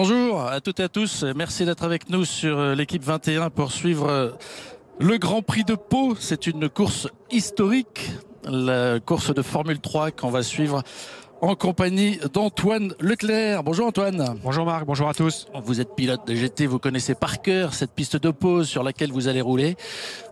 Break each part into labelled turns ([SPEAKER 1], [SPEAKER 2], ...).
[SPEAKER 1] Bonjour à toutes et à tous, merci d'être avec nous sur l'équipe 21 pour suivre le Grand Prix de Pau. C'est une course historique, la course de Formule 3 qu'on va suivre en compagnie d'Antoine Leclerc. Bonjour Antoine.
[SPEAKER 2] Bonjour Marc, bonjour à tous.
[SPEAKER 1] Vous êtes pilote de GT, vous connaissez par cœur cette piste de Pau sur laquelle vous allez rouler.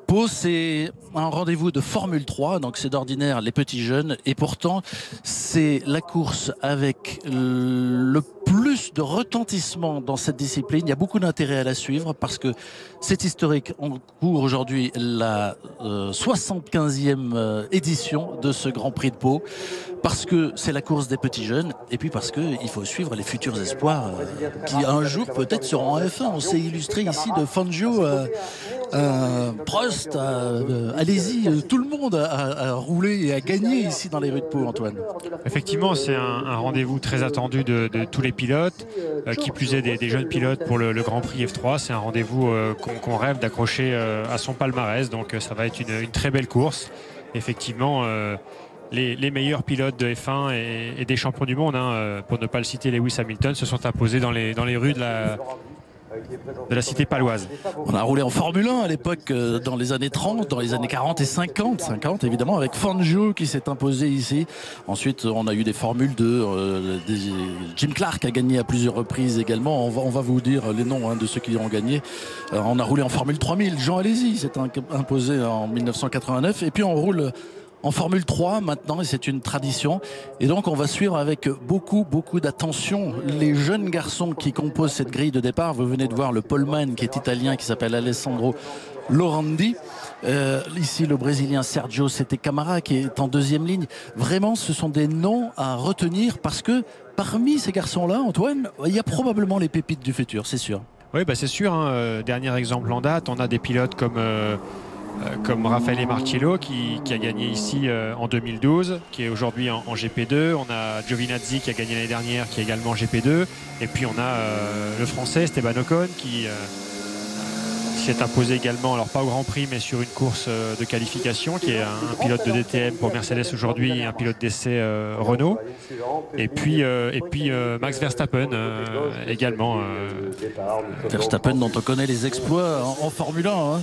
[SPEAKER 1] Pau, c'est un rendez-vous de Formule 3, donc c'est d'ordinaire les petits jeunes, et pourtant c'est la course avec le plus de retentissement dans cette discipline. Il y a beaucoup d'intérêt à la suivre parce que c'est historique. On court aujourd'hui la 75e édition de ce Grand Prix de Pau, parce que c'est la course des petits jeunes, et puis parce qu'il faut suivre les futurs espoirs qui un jour peut-être seront en F1. On s'est illustré ici de Fangio, Prost, allez-y, tout le monde a roulé et a gagné ici dans les rues de Pau, Antoine.
[SPEAKER 2] Effectivement, c'est un rendez-vous très attendu de tous les pilotes, qui plus est des jeunes pilotes pour le Grand Prix F3. C'est un rendez-vous qu'on rêve d'accrocher à son palmarès, donc ça va être une très belle course. Effectivement, les meilleurs pilotes de F1 et des champions du monde, pour ne pas le citer, Lewis Hamilton, se sont imposés dans les rues de la cité paloise.
[SPEAKER 1] On a roulé en Formule 1 à l'époque, dans les années 30, dans les années 40 et 50. 50 évidemment, avec Fangio qui s'est imposé ici. Ensuite, on a eu des Formules 2. Jim Clark a gagné à plusieurs reprises également. On va vous dire les noms de ceux qui ont gagné. On a roulé en Formule 3000. Jean Alesi s'est imposé en 1989. Et puis on roule en Formule 3 maintenant, et c'est une tradition. Et donc on va suivre avec beaucoup d'attention les jeunes garçons qui composent cette grille de départ. Vous venez de voir le poleman qui est italien, qui s'appelle Alessandro Lorandi. Ici le Brésilien Sergio Sete Camara qui est en deuxième ligne. Vraiment, ce sont des noms à retenir parce que parmi ces garçons-là, Antoine, il y a probablement les pépites du futur, c'est sûr.
[SPEAKER 2] Oui, c'est sûr. Dernier exemple en date, on a des pilotes comme Raffaele Marciello qui a gagné ici en 2012, qui est aujourd'hui en GP2. On a Giovinazzi qui a gagné l'année dernière, qui est également en GP2. Et puis on a le Français Esteban Ocon qui s'est imposé également, alors pas au Grand Prix, mais sur une course de qualification, qui est un pilote de DTM pour Mercedes aujourd'hui et un pilote d'essai Renault. Et puis Max Verstappen également.
[SPEAKER 1] Verstappen dont on connaît les exploits en Formule 1.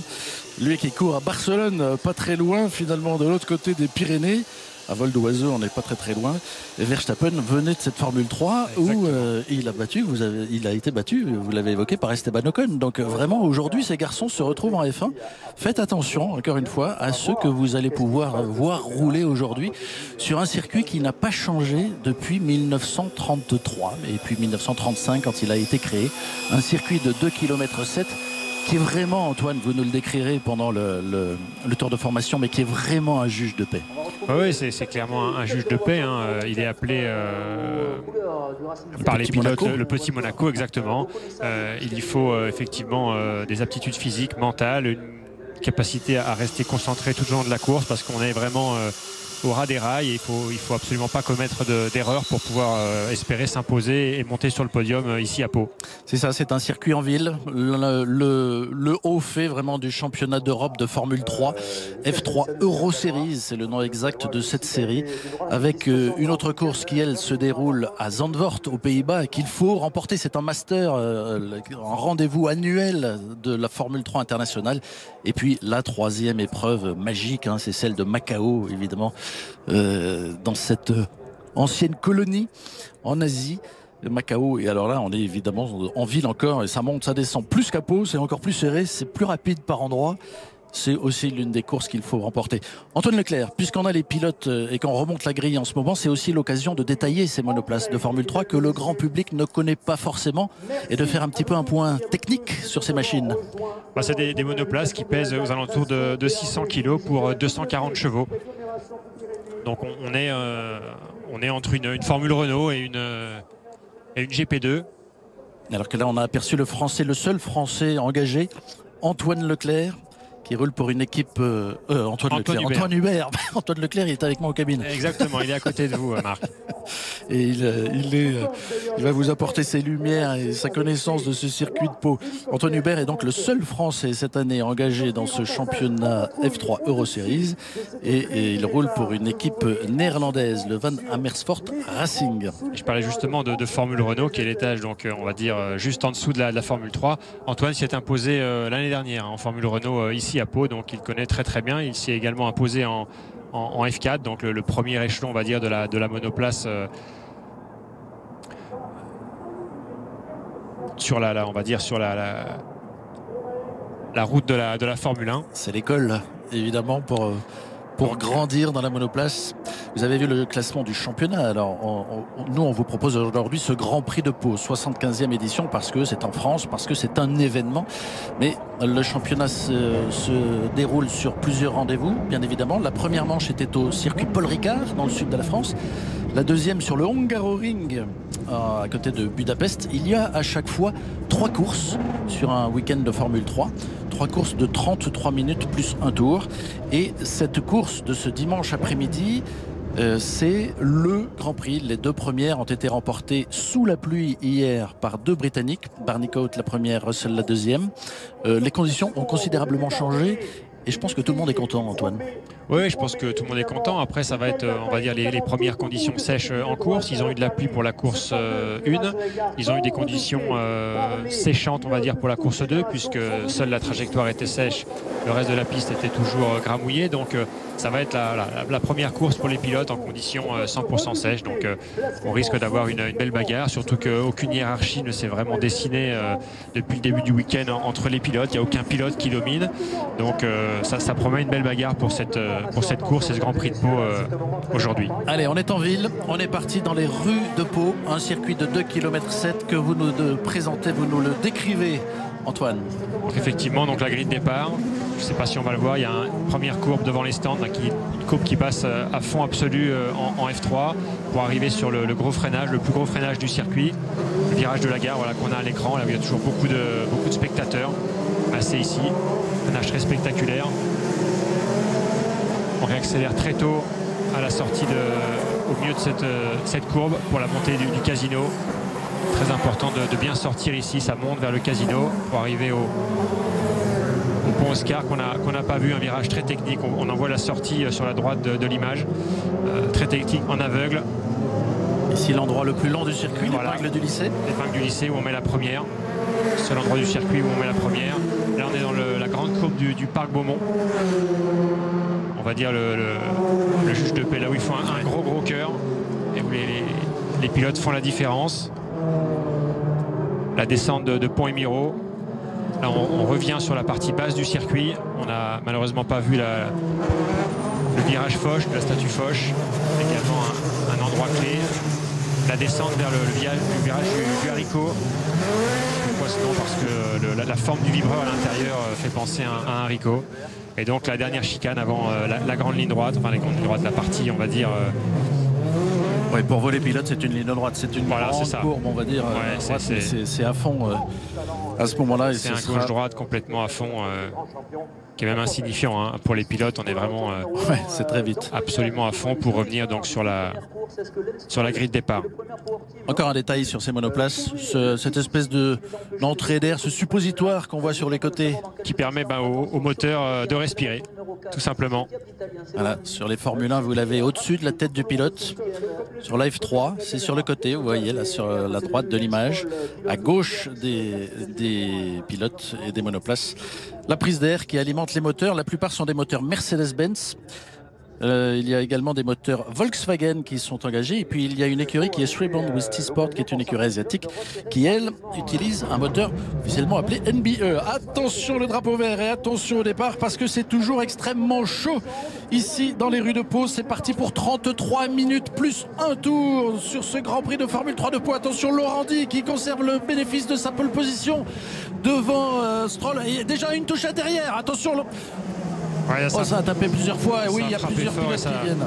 [SPEAKER 1] Lui qui court à Barcelone, pas très loin finalement de l'autre côté des Pyrénées. À vol d'oiseau, on n'est pas très loin. Et Verstappen venait de cette Formule 3 où il a été battu, vous l'avez évoqué, par Esteban Ocon. Donc vraiment aujourd'hui ces garçons se retrouvent en F1. Faites attention encore une fois à ceux que vous allez pouvoir voir rouler aujourd'hui sur un circuit qui n'a pas changé depuis 1933 et puis 1935 quand il a été créé. Un circuit de 2,7 km qui est vraiment, Antoine, vous nous le décrirez pendant le tour de formation, mais qui est vraiment un juge de paix.
[SPEAKER 2] Oui, c'est clairement un juge de paix. Il est appelé par les pilotes le petit Monaco, exactement. Il y faut effectivement des aptitudes physiques, mentales, une capacité à rester concentré tout au long de la course, parce qu'on est vraiment au ras des rails, et il faut absolument pas commettre d'erreurs pour pouvoir espérer s'imposer et monter sur le podium ici à Pau.
[SPEAKER 1] C'est ça, c'est un circuit en ville, le haut fait vraiment du championnat d'Europe de Formule 3, F3 Euro Series, c'est le nom exact de cette série, avec une autre course qui elle se déroule à Zandvoort aux Pays-Bas et qu'il faut remporter. C'est un master, un rendez-vous annuel de la Formule 3 internationale. Et puis la troisième épreuve magique, c'est celle de Macao, évidemment, dans cette ancienne colonie en Asie, Macao. Et alors là on est évidemment en ville encore, et ça monte, ça descend plus qu'à Pau, c'est encore plus serré, c'est plus rapide par endroits. C'est aussi l'une des courses qu'il faut remporter. Antoine Leclerc, puisqu'on a les pilotes et qu'on remonte la grille en ce moment, c'est aussi l'occasion de détailler ces monoplaces de Formule 3 que le grand public ne connaît pas forcément, et de faire un petit peu un point technique sur ces machines.
[SPEAKER 2] C'est des monoplaces qui pèsent aux alentours de 600 kg pour 240 chevaux. Donc on est entre une Formule Renault et une GP2.
[SPEAKER 1] Alors que là on a aperçu le Français, le seul Français engagé, Antoine Leclerc, qui roule pour une équipe Antoine Hubert. Antoine Leclerc, il est avec moi aux cabines.
[SPEAKER 2] Exactement, il est à côté de vous, Marc.
[SPEAKER 1] et il va vous apporter ses lumières et sa connaissance de ce circuit de Pau. Antoine Hubert est donc le seul Français cette année engagé dans ce championnat F3 Euro Series et il roule pour une équipe néerlandaise, le Van Amersfoort Racing.
[SPEAKER 2] Je parlais justement de Formule Renault qui est l'étage, donc on va dire juste en dessous de la Formule 3. Antoine s'y est imposé l'année dernière en Formule Renault ici à Pau, donc il connaît très bien. Il s'est également imposé en F4, donc le premier échelon, on va dire, de la monoplace sur on va dire sur la route de la Formule 1.
[SPEAKER 1] C'est l'école, évidemment, pour grandir dans la monoplace. Vous avez vu le classement du championnat. Alors, nous, on vous propose aujourd'hui ce Grand Prix de Pau, 75e édition, parce que c'est en France, parce que c'est un événement. Mais le championnat se déroule sur plusieurs rendez-vous, bien évidemment. La première manche était au circuit Paul Ricard, dans le sud de la France. La deuxième sur le Hungaroring, à côté de Budapest. Il y a à chaque fois 3 courses sur un week-end de Formule 3. 3 courses de 33 minutes plus un tour. Et cette course de ce dimanche après-midi, c'est le Grand Prix. Les 2 premières ont été remportées sous la pluie hier par 2 Britanniques. Barney Coat la première, Russell la deuxième. Les conditions ont considérablement changé. Et je pense que tout le monde est content, Antoine.
[SPEAKER 2] Oui, je pense que tout le monde est content. Après, ça va être, on va dire, les premières conditions sèches en course. Ils ont eu de la pluie pour la course 1. Ils ont eu des conditions séchantes, on va dire, pour la course 2, puisque seule la trajectoire était sèche. Le reste de la piste était toujours gramouillé. Donc, ça va être la première course pour les pilotes en conditions 100% sèches. Donc, on risque d'avoir une belle bagarre, surtout qu'aucune hiérarchie ne s'est vraiment dessinée depuis le début du week-end entre les pilotes. Il n'y a aucun pilote qui domine. Donc, ça promet une belle bagarre pour cette course et ce Grand Prix de Pau aujourd'hui.
[SPEAKER 1] Allez, on est en ville, on est parti dans les rues de Pau, un circuit de 2,7 km que vous nous présentez, vous nous le décrivez, Antoine.
[SPEAKER 2] Donc effectivement, donc la grille de départ, je ne sais pas si on va le voir, il y a une première courbe devant les stands, une courbe qui passe à fond absolu en F3 pour arriver sur le gros freinage, le plus gros freinage du circuit, le virage de la gare, voilà, qu'on a à l'écran, là où il y a toujours beaucoup de spectateurs. Là, c'est ici, freinage très spectaculaire. On réaccélère très tôt à la sortie au milieu de cette courbe pour la montée du casino. Très important de bien sortir ici, ça monte vers le casino pour arriver au pont Oscar qu'on n'a pas vu, un virage très technique. On en voit la sortie sur la droite de l'image, très technique en aveugle.
[SPEAKER 1] Ici l'endroit le plus long du circuit, voilà. L'épingle du lycée.
[SPEAKER 2] L'épingle du lycée où on met la première. C'est l'endroit du circuit où on met la première. Là on est dans la grande courbe du parc Beaumont. On va dire le juge de paix, là où ils font un gros cœur et où les pilotes font la différence. La descente de Pont-Émiraut. Là, on revient sur la partie basse du circuit. On n'a malheureusement pas vu le virage Foch, la statue Foch, également un endroit clé. La descente vers le virage du haricot. Pourquoi sinon? Parce que la forme du vibreur à l'intérieur fait penser à un haricot. Et donc la dernière chicane avant la grande ligne droite, enfin la grande ligne droite, la partie, on va dire.
[SPEAKER 1] Oui, pour vous les pilotes, c'est une ligne droite, c'est une grande courbe, on va dire.
[SPEAKER 2] Ouais,
[SPEAKER 1] c'est à fond à ce moment-là.
[SPEAKER 2] C'est un gauche-droite complètement à fond, qui est même insignifiant hein. Pour les pilotes. On est vraiment
[SPEAKER 1] ouais, c'est très vite.
[SPEAKER 2] Absolument à fond pour revenir donc sur la grille de départ.
[SPEAKER 1] Encore un détail sur ces monoplaces, cette espèce d'entrée d'air, ce suppositoire qu'on voit sur les côtés.
[SPEAKER 2] Qui permet au moteur de respirer, tout simplement.
[SPEAKER 1] Voilà, sur les Formule 1, vous l'avez au-dessus de la tête du pilote. Sur la F3, c'est sur le côté, vous voyez là sur la droite de l'image, à gauche des pilotes et des monoplaces. La prise d'air qui alimente les moteurs, la plupart sont des moteurs Mercedes-Benz. Il y a également des moteurs Volkswagen qui sont engagés. Et puis il y a une écurie qui est Shribond with T-Sport, qui est une écurie asiatique, qui elle utilise un moteur officiellement appelé NBE. Attention le drapeau vert et attention au départ parce que c'est toujours extrêmement chaud ici dans les rues de Pau. C'est parti pour 33 minutes plus un tour sur ce Grand Prix de Formule 3 de Pau. Attention Laurenti qui conserve le bénéfice de sa pole position devant Stroll. Et déjà une touche à derrière. Attention. Ouais, ça a tapé plusieurs fois. Oui, il y a plusieurs pilotes qui viennent.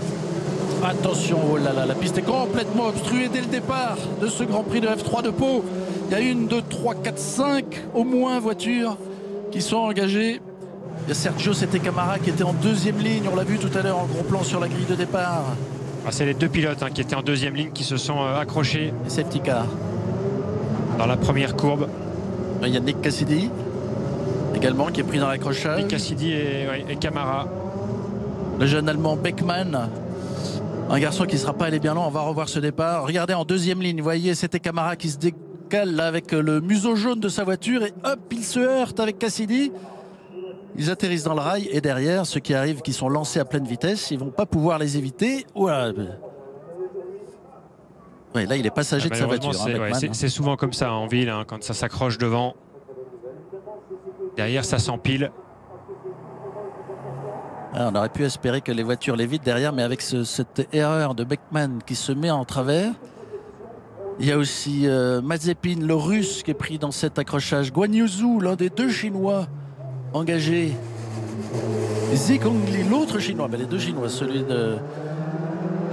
[SPEAKER 1] Attention, oh là là, la piste est complètement obstruée dès le départ de ce Grand Prix de F3 de Pau. Il y a 1, 2, 3, 4, 5 au moins voitures qui sont engagées. Il y a Sergio Sette Camara qui était en deuxième ligne. On l'a vu tout à l'heure en gros plan sur la grille de départ.
[SPEAKER 2] C'est les deux pilotes qui étaient en deuxième ligne qui se sont accrochés.
[SPEAKER 1] Et safety car.
[SPEAKER 2] Dans la première courbe.
[SPEAKER 1] Il y a Nick Cassidy également qui est pris dans l'accrochage.
[SPEAKER 2] Nick Cassidy et Camara.
[SPEAKER 1] Le jeune Allemand Beckmann. Un garçon qui ne sera pas allé bien loin. On va revoir ce départ. Regardez en deuxième ligne. Vous voyez, c'était Camara qui se décale là, avec le museau jaune de sa voiture. Et hop, il se heurte avec Cassidy. Ils atterrissent dans le rail. Et derrière, ceux qui arrivent, qui sont lancés à pleine vitesse, ils ne vont pas pouvoir les éviter. Voilà. Ouais, là, il est passager de sa voiture.
[SPEAKER 2] C'est souvent comme ça en ville, quand ça s'accroche devant. Derrière, ça s'empile.
[SPEAKER 1] On aurait pu espérer que les voitures l'évitent derrière, mais avec cette erreur de Beckmann qui se met en travers. Il y a aussi Mazepin, le russe, qui est pris dans cet accrochage. Guan Yuzu, l'un des deux Chinois engagés. Zhigongli, l'autre Chinois. Les deux Chinois, celui de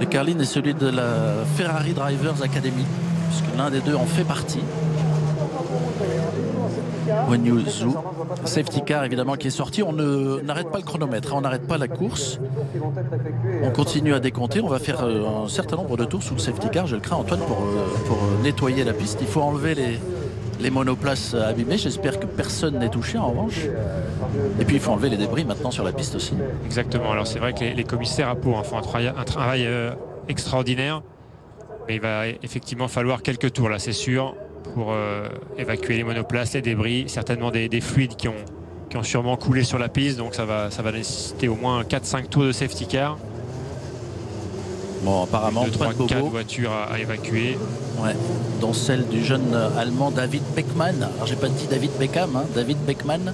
[SPEAKER 1] Carlin et celui de la Ferrari Drivers Academy, puisque l'un des deux en fait partie. Guan Yuzu, safety car évidemment qui est sorti. On n'arrête pas le chronomètre, on n'arrête pas la course. On continue à décompter. On va faire un certain nombre de tours sous le safety car, je le crains Antoine, pour nettoyer la piste. Il faut enlever les monoplaces abîmées. J'espère que personne n'est touché en revanche. Et puis il faut enlever les débris maintenant sur la piste aussi.
[SPEAKER 2] Exactement. Alors c'est vrai que les commissaires à Pau font un travail extraordinaire. Mais il va effectivement falloir quelques tours là, c'est sûr, pour évacuer les monoplaces, les débris, certainement des fluides qui ont sûrement coulé sur la piste. Donc ça va nécessiter au moins 4-5 tours de safety car.
[SPEAKER 1] Bon, apparemment,
[SPEAKER 2] 4 voitures à évacuer.
[SPEAKER 1] Ouais, dont celle du jeune Allemand David Beckmann. Alors, j'ai pas dit David Beckham, David Beckmann.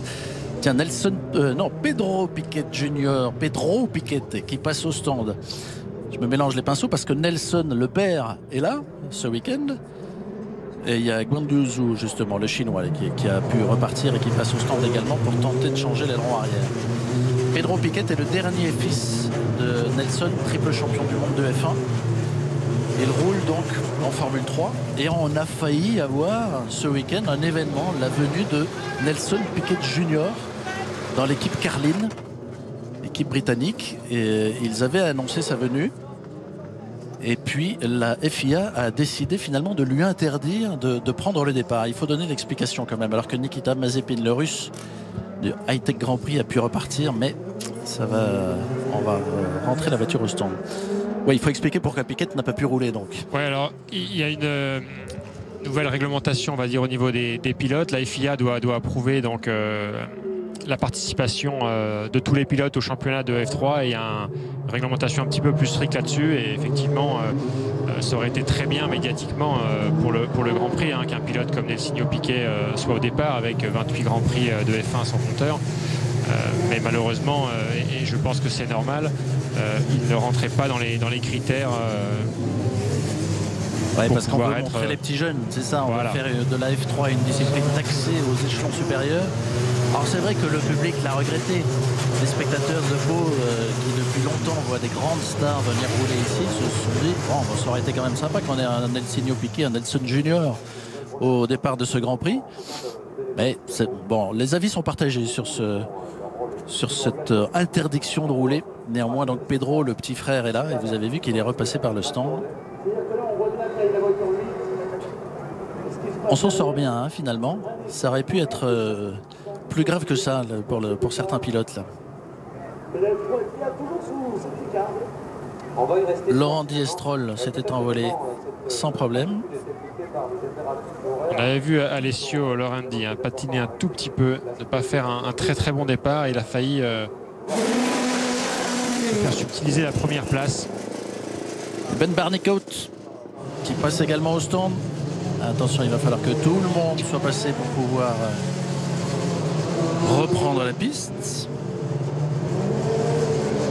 [SPEAKER 1] Tiens, Pedro Piquet Junior, Pedro Piquet, qui passe au stand. Je me mélange les pinceaux parce que Nelson, le père, est là ce week-end. Et il y a Guan Yuzu, justement, le chinois, qui a pu repartir et qui passe au stand également pour tenter de changer l'aileron arrière. Pedro Piquet est le dernier fils de Nelson, triple champion du monde de F1. Il roule donc en Formule 3 et on a failli avoir ce week-end un événement, la venue de Nelson Piquet Junior dans l'équipe Carlin, équipe britannique, et ils avaient annoncé sa venue. Et puis la FIA a décidé finalement de lui interdire de prendre le départ. Il faut donner l'explication quand même, alors que Nikita Mazepin, le russe du High-Tech Grand Prix, a pu repartir, mais on va rentrer la voiture au stand. Oui, il faut expliquer pourquoi Piquet n'a pas pu rouler donc.
[SPEAKER 2] Oui, alors il y a une nouvelle réglementation, on va dire, au niveau des pilotes. La FIA doit approuver donc la participation de tous les pilotes au championnat de F3, et il y a une réglementation un petit peu plus stricte là-dessus. Et effectivement, ça aurait été très bien médiatiquement pour le Grand Prix qu'un pilote comme Nelsinho Piquet soit au départ avec 28 Grands Prix de F1 à son compteur. Mais malheureusement, et je pense que c'est normal, il ne rentrait pas dans les critères.
[SPEAKER 1] Ouais, parce qu'on veut montrer les petits jeunes, c'est ça. On va faire de la F3 une discipline taxée aux échelons supérieurs. Alors c'est vrai que le public l'a regretté. Les spectateurs de Pau qui depuis longtemps voient des grandes stars venir rouler ici se sont dit bon, ça aurait été quand même sympa qu'on ait un Nelsinho Piquet, un Nelson Junior au départ de ce Grand Prix. Mais bon, les avis sont partagés sur cette interdiction de rouler. Néanmoins, donc Pedro, le petit frère, est là et vous avez vu qu'il est repassé par le stand. On s'en sort bien finalement. Ça aurait pu être plus grave que ça pour certains pilotes là. Laurent Diestrol s'était envolé sans problème.
[SPEAKER 2] On avait vu Alessio Lorendi patiner un tout petit peu, ne pas faire un très très bon départ. Il a failli faire subtiliser la première place.
[SPEAKER 1] Ben Barnicoat qui passe également au stand. Attention, il va falloir que tout le monde soit passé pour pouvoir reprendre la piste.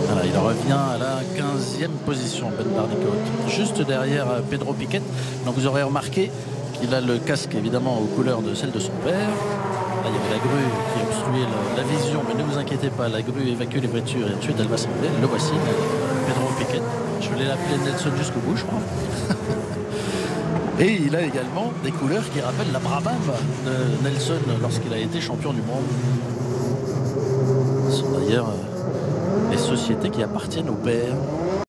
[SPEAKER 1] Voilà, il revient à la 15e position, Ben Barnicoat, juste derrière Pedro Piquet. Donc vous aurez remarqué qu'il a le casque évidemment aux couleurs de celle de son père. Là, il y avait la grue qui obstruait la vision, mais ne vous inquiétez pas, la grue évacue les voitures et ensuite elle va s'enlever. Le voici, Pedro Piquet. Je vais l'appeler Nelson jusqu'au bout, je crois. Et il a également des couleurs qui rappellent la Brabham de Nelson lorsqu'il a été champion du monde. Ce sont d'ailleurs les sociétés qui appartiennent au père.